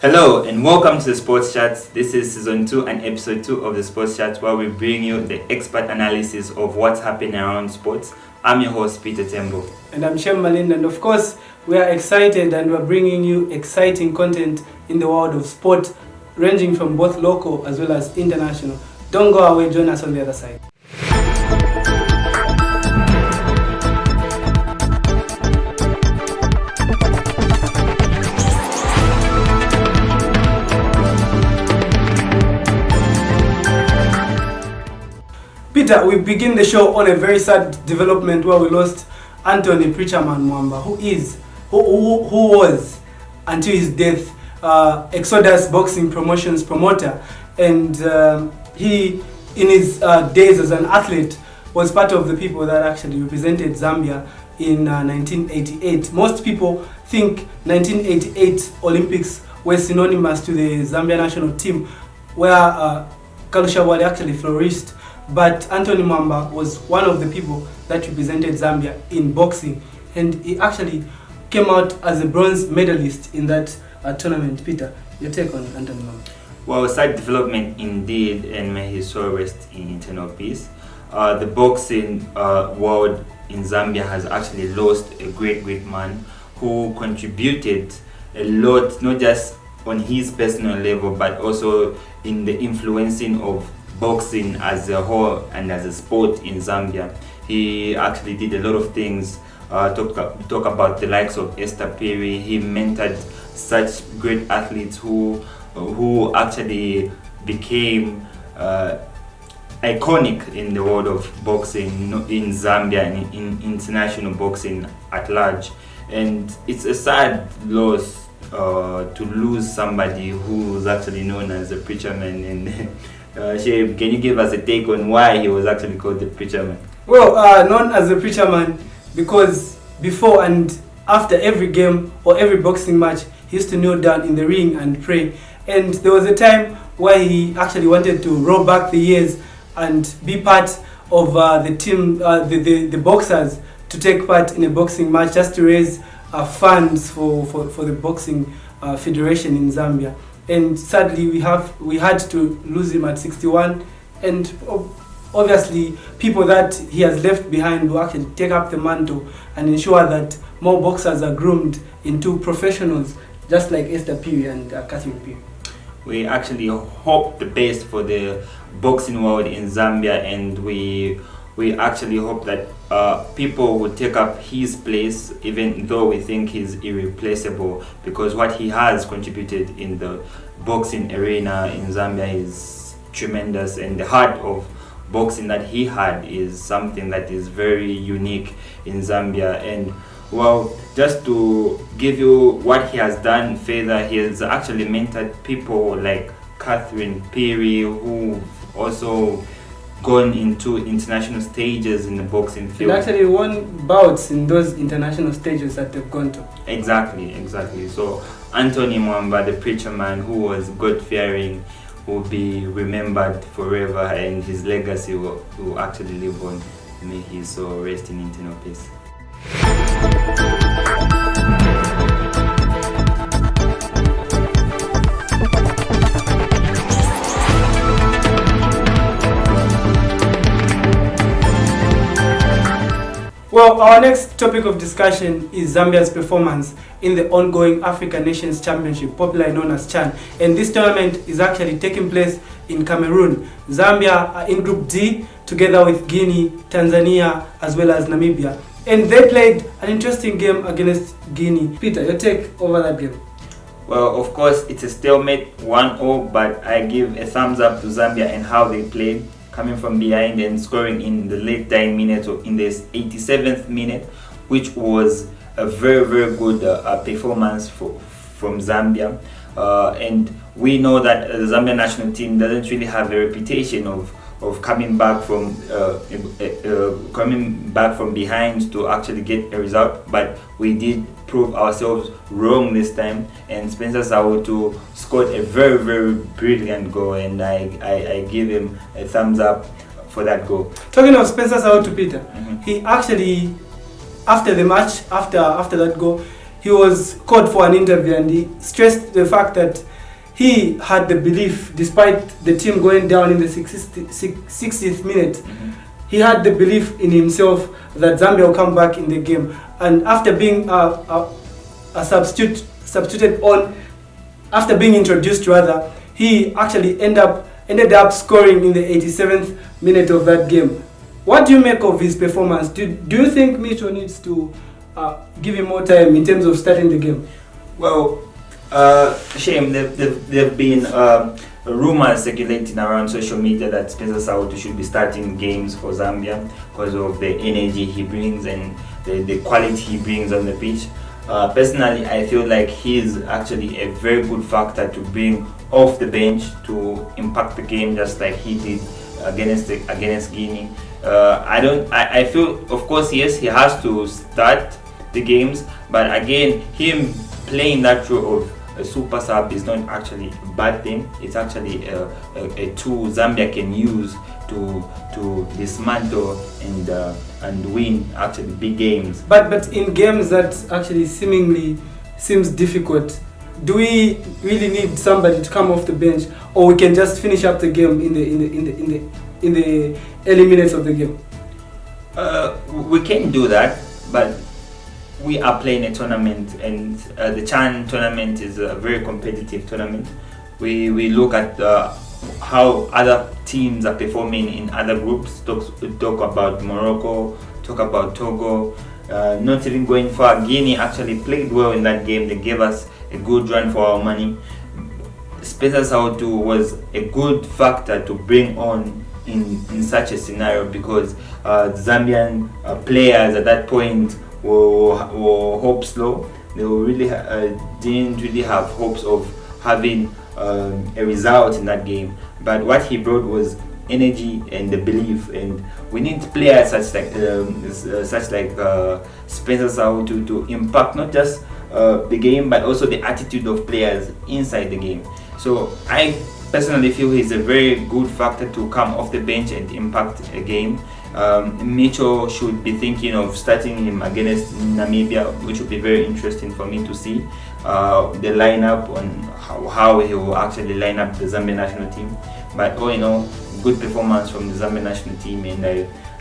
Hello and welcome to the Sports Chats. This is season 2 and episode 2 of the Sports Chats, where we bring you the expert analysis of what's happening around sports. I'm your host, Peter Tembo. And I'm Shem, Malinda. And of course, we are excited and we're bringing you exciting content in the world of sport, ranging from both local as well as international. Don't go away, join us on the other side. Peter, we begin the show on a very sad development where we lost Anthony Mwamba, who was, until his death, Exodus Boxing Promotions promoter. And he, in his days as an athlete, was part of the people that actually represented Zambia in 1988. Most people think 1988 Olympics were synonymous to the Zambia national team, where Kalusha actually flourished. But Anthony Mwamba was one of the people that represented Zambia in boxing, and he actually came out as a bronze medalist in that tournament. Peter, your take on Anthony Mwamba? Well, sad development indeed, and may his soul rest in eternal peace. The boxing world in Zambia has actually lost a great man who contributed a lot, not just on his personal level, but also in the influencing of boxing as a whole and as a sport in Zambia. He actually did a lot of things. Talk about the likes of Esther Perry. He mentored such great athletes who actually became iconic in the world of boxing in Zambia and in international boxing at large. And it's a sad loss to lose somebody who's actually known as a preacher man. And Shem, can you give us a take on why he was actually called the preacher man? Well, known as the preacher man because before and after every game or every boxing match, he used to kneel down in the ring and pray. And there was a time where he actually wanted to roll back the years and be part of the team, the boxers, to take part in a boxing match just to raise funds for the boxing federation in Zambia. And sadly, we had to lose him at 61, and obviously people that he has left behind will actually take up the mantle and ensure that more boxers are groomed into professionals, just like Esther Perry and Catherine Perry. We actually hope the best for the boxing world in Zambia, and we actually hope that people will take up his place, even though we think he's irreplaceable, because what he has contributed in the boxing arena in Zambia is tremendous, and the heart of boxing that he had is something that is very unique in Zambia. And well, just to give you what he has done further, he has actually mentored people like Catherine Perry, who also gone into international stages in the boxing field. He actually won bouts in those international stages that they've gone to. Exactly. So Anthony Mwamba, the preacher man who was God-fearing, will be remembered forever, and his legacy will actually live on. May his soul rest in eternal peace. Well, our next topic of discussion is Zambia's performance in the ongoing African Nations Championship, popularly known as CHAN. And this tournament is actually taking place in Cameroon. Zambia are in Group D together with Guinea, Tanzania, as well as Namibia. And they played an interesting game against Guinea. Peter, your take over that game? Well, of course, it's a stalemate, 1-0, but I give a thumbs up to Zambia and how they played, coming from behind and scoring in the late dying minute, or in the 87th minute, which was a very good performance from Zambia. And we know that the Zambia national team doesn't really have a reputation of coming back from behind to actually get a result, but we did prove ourselves wrong this time, and Spencer Sautu scored a very brilliant goal, and I give him a thumbs up for that goal. Talking of Spencer Sautu, Peter, he actually, after the match, after that goal, he was called for an interview, and he stressed the fact that he had the belief, despite the team going down in the 60th minute, he had the belief in himself that Zambia will come back in the game. And after being a substituted on, after being introduced rather, he actually ended up scoring in the 87th minute of that game. What do you make of his performance? Do you think Mitchell needs to give him more time in terms of starting the game? Well, Shem, there've been rumors circulating around social media that Spencer Sautu should be starting games for Zambia because of the energy he brings and the quality he brings on the pitch. Personally, I feel like he's actually a very good factor to bring off the bench to impact the game, just like he did against Guinea. I feel, of course, yes, he has to start the games, but again, him playing that role of a super sub is not actually a bad thing. It's actually a tool Zambia can use to dismantle and win actually big games. But in games that actually seemingly seems difficult, do we really need somebody to come off the bench, or we can just finish up the game in the early minutes of the game? We can do that, but we are playing a tournament, and the Chan tournament is a very competitive tournament. We look at how other teams are performing in other groups. Talk about Morocco, talk about Togo. Not even going far, Guinea actually played well in that game. They gave us a good run for our money. Spencer Sautu was a good factor to bring on in such a scenario, because Zambian players at that point were hopes low. They were really didn't really have hopes of having a result in that game. But what he brought was energy and the belief, and we need players such like Spencer Sautu to impact not just the game, but also the attitude of players inside the game. So I personally feel he's a very good factor to come off the bench and impact a game. Mitchell should be thinking of starting him against Namibia, which would be very interesting for me to see the lineup on how he will actually line up the Zambia national team. But all in all, good performance from the Zambia national team, and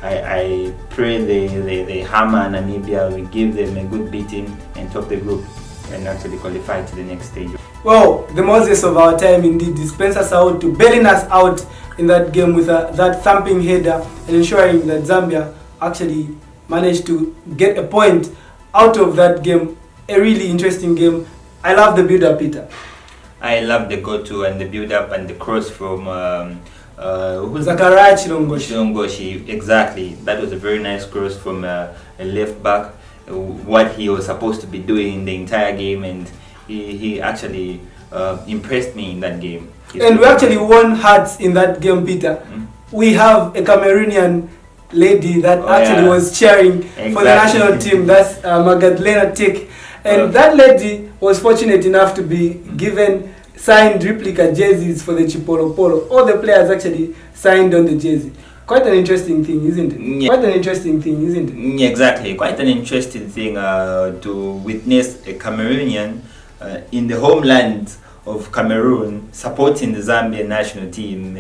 I pray they hammer Namibia, we give them a good beating and top the group and actually qualify to the next stage. Well, the Moses of our time indeed is Spencer Sautu bailing us out in that game with that thumping header and ensuring that Zambia actually managed to get a point out of that game. A really interesting game. I love the build-up, Peter. I love the go-to and the build-up and the cross from Zakaria Chilongoshi. Exactly. That was a very nice cross from a left back. What he was supposed to be doing the entire game, and he actually impressed me in that game. And we actually won hearts in that game, Peter. Mm-hmm. We have a Cameroonian lady that was cheering for the national team. That's Magadlena Tick. And that lady was fortunate enough to be given signed replica jerseys for the Chipolo Polo. All the players actually signed on the jersey. Quite an interesting thing, isn't it? Yeah. Quite an interesting thing, isn't it? Exactly. Quite an interesting thing to witness a Cameroonian in the homeland of Cameroon supporting the Zambian national team.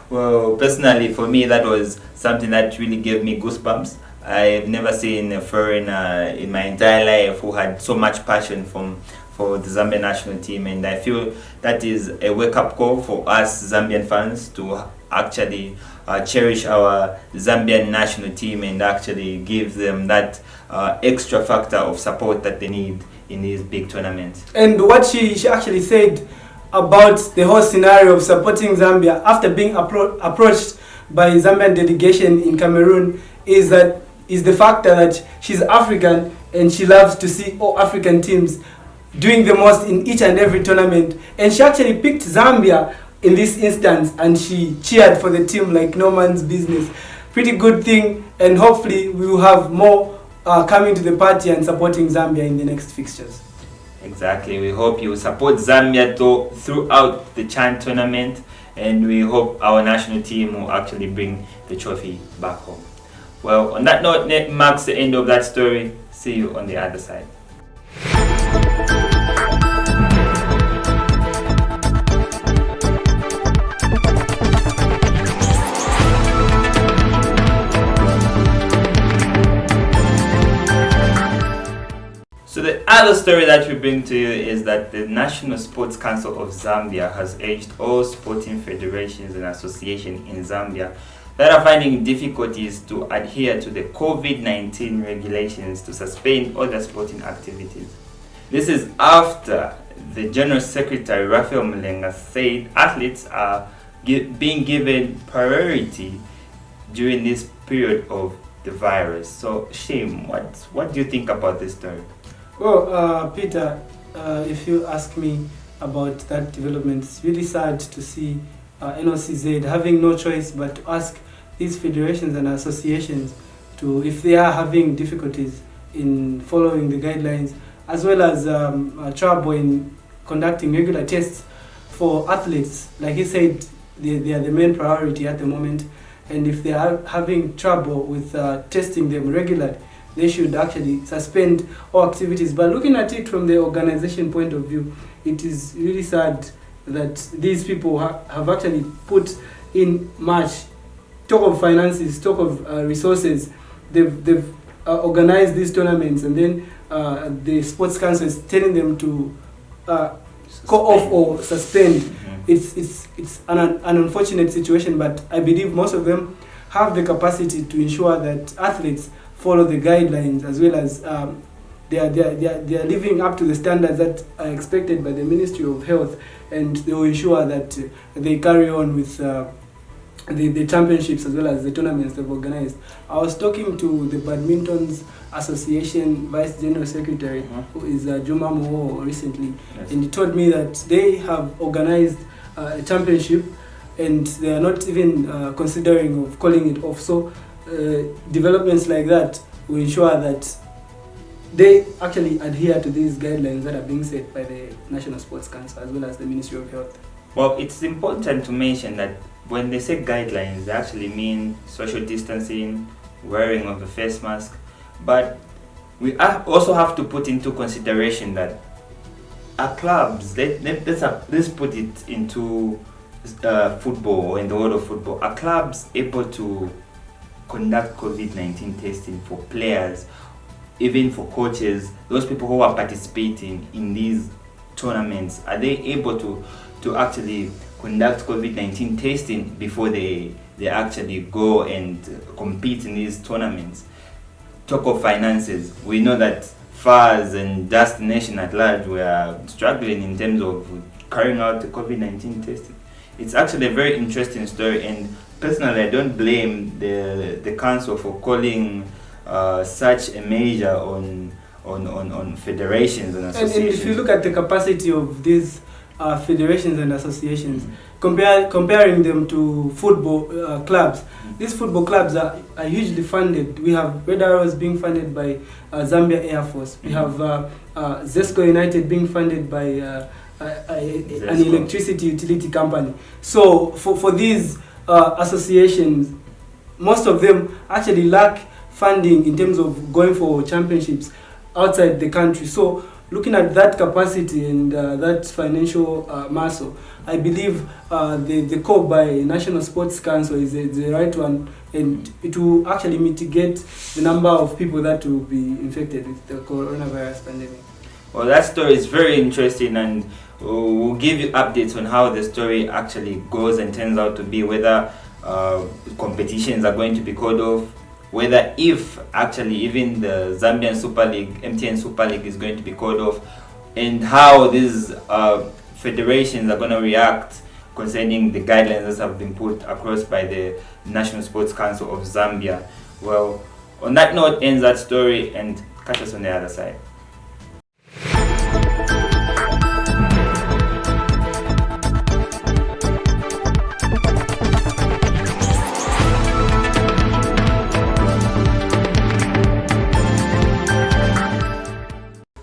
Well, personally, for me, that was something that really gave me goosebumps. I've never seen a foreigner in my entire life who had so much passion for the Zambian national team, and I feel that is a wake-up call for us Zambian fans to actually cherish our Zambian national team and actually give them that extra factor of support that they need in these big tournaments. And what she actually said about the whole scenario of supporting Zambia after being approached by Zambian delegation in Cameroon is the factor that she's African and she loves to see all African teams doing the most in each and every tournament, and she actually picked Zambia in this instance and she cheered for the team like no man's business. Pretty good thing, and hopefully we will have more coming to the party and supporting Zambia in the next fixtures. Exactly. We hope you support Zambia throughout the Chan tournament, and we hope our national team will actually bring the trophy back home. Well, on that note, that marks the end of that story. See you on the other side. story that we bring to you is that the National Sports Council of Zambia has urged all sporting federations and associations in Zambia that are finding difficulties to adhere to the COVID-19 regulations to suspend all their sporting activities. This is after the General Secretary, Raphael Malinda, said athletes are being given priority during this period of the virus. So, Shem, what do you think about this story? Well, Peter, if you ask me about that development, it's really sad to see NOCZ having no choice but to ask these federations and associations to, if they are having difficulties in following the guidelines, as well as trouble in conducting regular tests for athletes. Like he said, they are the main priority at the moment, and if they are having trouble with testing them regularly, they should actually suspend all activities. But looking at it from the organization point of view, it is really sad that these people have actually put in much. Talk of finances, talk of resources. They've organized these tournaments, and then the sports council is telling them to call off or suspend. Mm-hmm. It's an unfortunate situation, but I believe most of them have the capacity to ensure that athletes follow the guidelines, as well as they are living up to the standards that are expected by the Ministry of Health, and they will ensure that they carry on with the championships as well as the tournaments they've organized. I was talking to the Badminton's Association Vice General Secretary, who is Juma Moho, recently, yes. And he told me that they have organized a championship, and they are not even considering of calling it off. So developments like that will ensure that they actually adhere to these guidelines that are being set by the National Sports Council as well as the Ministry of Health. Well, it's important to mention that when they say guidelines, they actually mean social distancing, wearing of a face mask. But we also have to put into consideration that our clubs, let's put it into football, or in the world of football, are clubs able to conduct COVID-19 testing for players, even for coaches, those people who are participating in these tournaments? Are they able to actually conduct COVID-19 testing before they actually go and compete in these tournaments? Talk of finances, we know that FARS and just the nation at large were struggling in terms of carrying out the COVID-19 testing. It's actually a very interesting story, and personally I don't blame the council for calling such a measure on federations and associations. And if you look at the capacity of these federations and associations, comparing them to football clubs, these football clubs are hugely funded. We have Red Arrows being funded by Zambia Air Force. We have Zesco United being funded by an electricity utility company. So for these associations, most of them actually lack funding in terms of going for championships outside the country. So looking at that capacity and that financial muscle, I believe the call by National Sports Council is the right one, and it will actually mitigate the number of people that will be infected with the coronavirus pandemic. Well, that story is very interesting, and we'll give you updates on how the story actually goes and turns out to be, whether competitions are going to be called off, whether if actually even the Zambian Super League, MTN Super League, is going to be called off, and how these federations are going to react concerning the guidelines that have been put across by the National Sports Council of Zambia. Well, on that note ends that story, and catch us on the other side.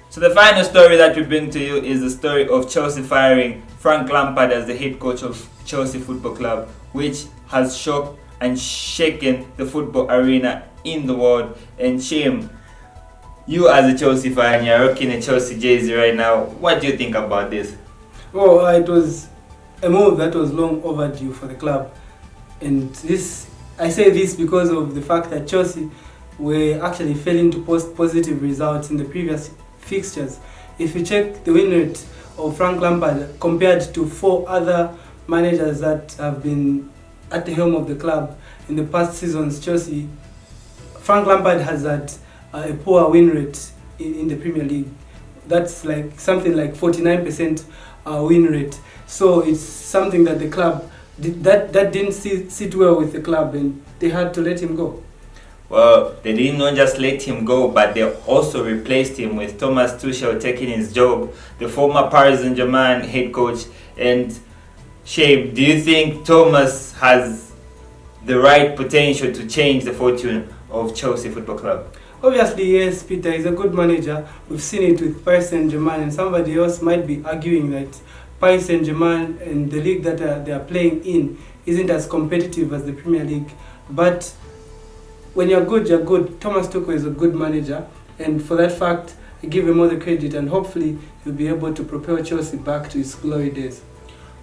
So the final story that we bring to you is the story of Chelsea firing Frank Lampard as the head coach of Chelsea Football Club, which has shocked and shaken the football arena in the world. And Shem, you as a Chelsea fan, you're rocking a Chelsea jersey right now. What do you think about this? Well, it was a move that was long overdue for the club. And I say this because of the fact that Chelsea were actually failing to post positive results in the previous fixtures, if you check the win rate of Frank Lampard compared to 4 other managers that have been at the helm of the club in the past seasons, Chelsea, Frank Lampard has had a poor win rate in the Premier League. That's like something like 49% win rate. So it's something that the club that didn't sit well with the club, and they had to let him go. Well, they did not just let him go, but they also replaced him with Thomas Tuchel taking his job, the former Paris Saint-Germain head coach. And Shem, do you think Thomas has the right potential to change the fortune of Chelsea Football Club? Obviously, yes, Peter is a good manager. We've seen it with Paris Saint-Germain, and somebody else might be arguing that Paris Saint-Germain and the league that they are playing in isn't as competitive as the Premier League. But when you're good, you're good. Thomas Tuchel is a good manager, and for that fact, I give him all the credit, and hopefully he'll be able to propel Chelsea back to its glory days.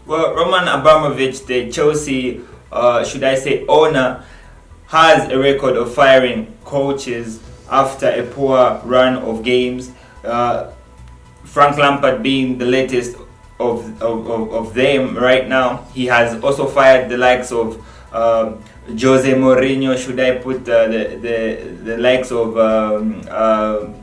Well, Roman Abramovich, the Chelsea, should I say, owner, has a record of firing coaches after a poor run of games. Frank Lampard being the latest of them right now. He has also fired the likes of Jose Mourinho. Should I put the likes of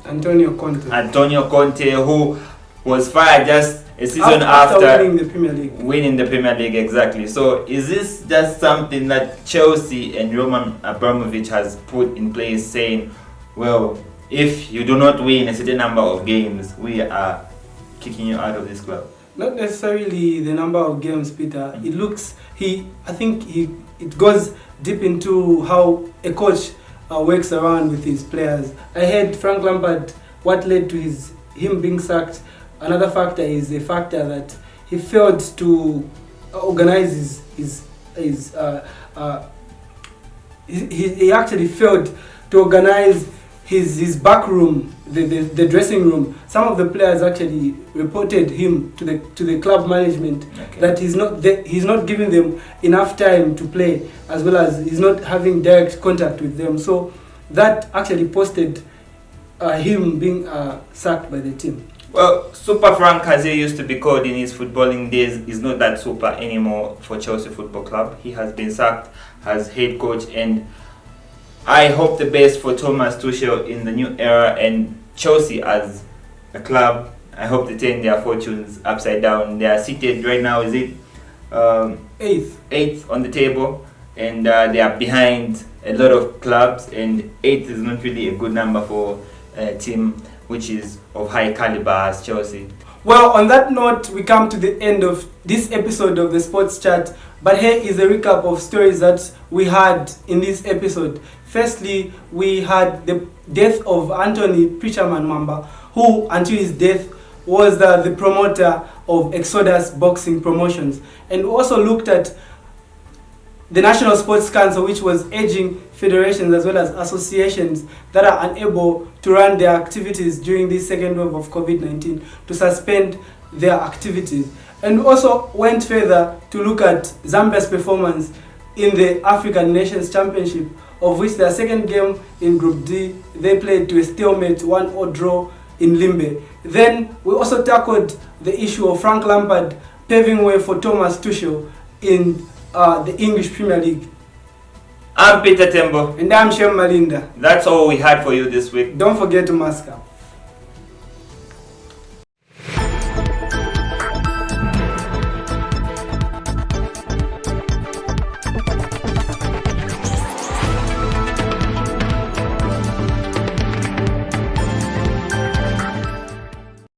Antonio Conte, who was fired just a season after winning the Premier League. Winning the Premier League, exactly. So is this just something that Chelsea and Roman Abramovich has put in place, saying, well, if you do not win a certain number of games, we are kicking you out of this club? Not necessarily the number of games, Peter. It goes deep into how a coach works around with his players. I heard Frank Lampard, what led to him being sacked. Another factor is the factor that he failed to organize he actually failed to organize his back room, the dressing room. Some of the players actually reported him to the club management, okay, that he's not giving them enough time to play, as well as he's not having direct contact with them. So that actually posted him being sacked by the team. Well, Super Frank, as he used to be called in his footballing days, is not that super anymore for Chelsea Football Club. He has been sacked as head coach, and I hope the best for Thomas Tuchel in the new era, and Chelsea as a club. I hope they turn their fortunes upside down. They are seated right now, is it? Eighth on the table, and they are behind a lot of clubs, and 8th is not really a good number for a team which is of high caliber as Chelsea. Well, on that note, we come to the end of this episode of the Sports Chat. But here is a recap of stories that we had in this episode. Firstly, we had the death of Anthony Mwamba, who until his death was the promoter of Exodus Boxing Promotions. And we also looked at the National Sports Council, which was urging federations as well as associations that are unable to run their activities during this second wave of COVID-19 to suspend their activities. And we also went further to look at Zambia's performance in the African Nations Championship, of which their second game in Group D, they played to a stalemate 1-1 draw in Limbe. Then we also tackled the issue of Frank Lampard paving way for Thomas Tuchel in the English Premier League. I'm Peter Tembo. And I'm Shem Malinda. That's all we had for you this week. Don't forget to mask up.